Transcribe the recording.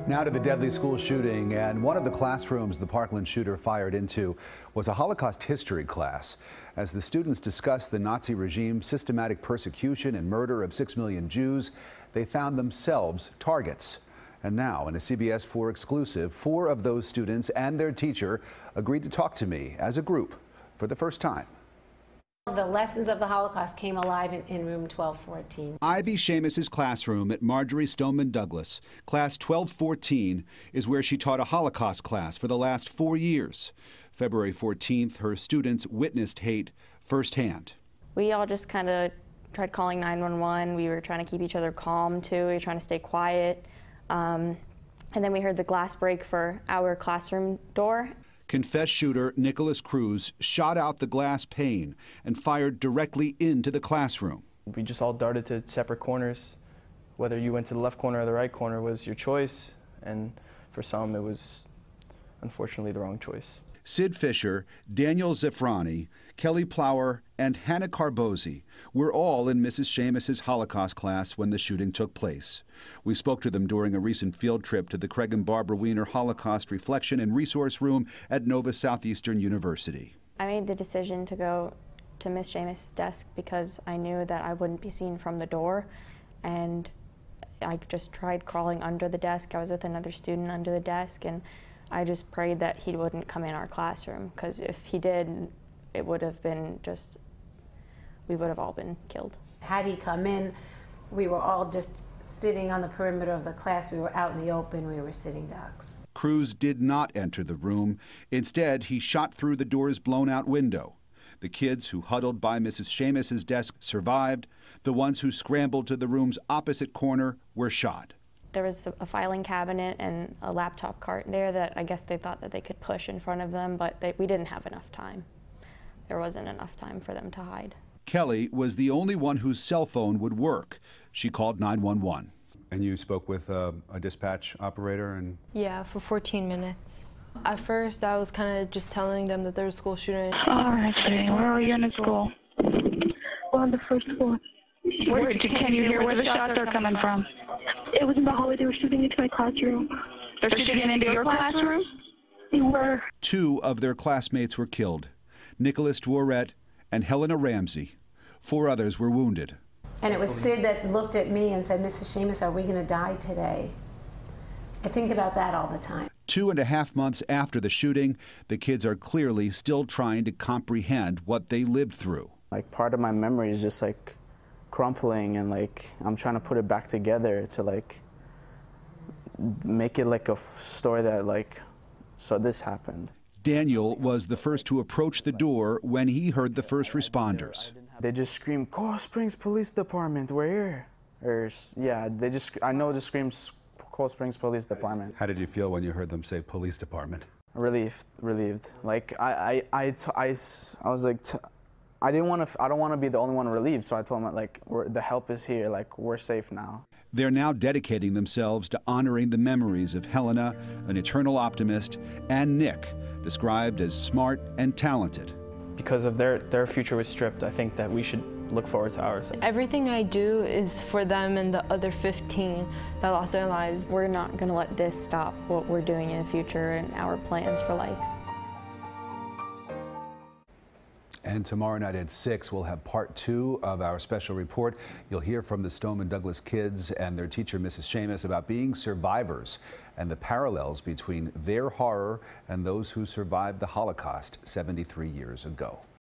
Now to the deadly school shooting, and one of the classrooms the Parkland shooter fired into was a Holocaust history class. As the students discussed the Nazi regime's systematic persecution and murder of 6 million Jews, they found themselves targets. And now, in a CBS 4 exclusive, 4 of those students and their teacher agreed to talk to me as a group for the first time. The lessons of the Holocaust came alive in room 1214. Ivy Seamus's classroom at Marjory Stoneman Douglas, class 1214, is where she taught a Holocaust class for the last 4 years. February 14th, her students witnessed hate firsthand. We all just kind of tried calling 911. We were trying to keep each other calm, too. We were trying to stay quiet. And then we heard the glass break for our classroom door. Confessed shooter Nicholas Cruz shot out the glass pane and fired directly into the classroom. We just all darted to separate corners. Whether you went to the left corner or the right corner was your choice, and for some it was unfortunately the wrong choice. Sid Fisher, Daniel Zeffrani, Kelly Plower, and Hannah Carbozi were all in Mrs. Seamus's Holocaust class when the shooting took place. We spoke to them during a recent field trip to the Craig and Barbara Wiener Holocaust Reflection and Resource Room at Nova Southeastern University. I made the decision to go to Miss Seamus's desk because I knew that I wouldn't be seen from the door, and I just tried crawling under the desk. I was with another student under the desk, and I just prayed that he wouldn't come in our classroom, because if he did, it would have been just, we would have all been killed. Had he come in, we were all just sitting on the perimeter of the class. We were out in the open. We were sitting ducks. Cruz did not enter the room. Instead, he shot through the door's blown-out window. The kids who huddled by Mrs. Seamus's desk survived. The ones who scrambled to the room's opposite corner were shot. There was a filing cabinet and a laptop cart there that I guess they thought that they could push in front of them, but we didn't have enough time. There wasn't enough time for them to hide. Kelly was the only one whose cell phone would work. She called 911. And you spoke with a dispatch operator? And yeah, for 14 minutes. At first, I was kind of just telling them that there was a school shooting. Oh, I see. Where are you in the school? Well, on the first floor. Can you hear where the shots are coming from? It was in the hallway. They were shooting into my classroom. They're shooting into your classroom? They were. 2 of their classmates were killed, Nicholas Dworet and Helena Ramsey. 4 others were wounded. And it was Sid that looked at me and said, Mrs. Seamus, are we going to die today? I think about that all the time. 2.5 months after the shooting, the kids are clearly still trying to comprehend what they lived through. Like, part of my memory is just like crumpling, and like I'm trying to put it back together to like make it like a story that like, so this happened. Daniel was the first to approach the door when he heard the first responders. They just screamed, "Coral Springs Police Department, we're here." Or yeah, I know the screams, Coral Springs Police Department. How did you feel when you heard them say police department? Relieved. Like I was like, I don't want to be the only one relieved, so I told them, like, the help is here, like, we're safe now. They're now dedicating themselves to honoring the memories of Helena, an eternal optimist, and Nick, described as smart and talented. Because of their future was stripped, I think that we should look forward to ours. Everything I do is for them and the other 15 that lost their lives. We're not going to let this stop what we're doing in the future and our plans for life. And tomorrow night at 6, we'll have part 2 of our special report. You'll hear from the Stoneman Douglas kids and their teacher, Mrs. Seamus, about being survivors and the parallels between their horror and those who survived the Holocaust 73 years ago.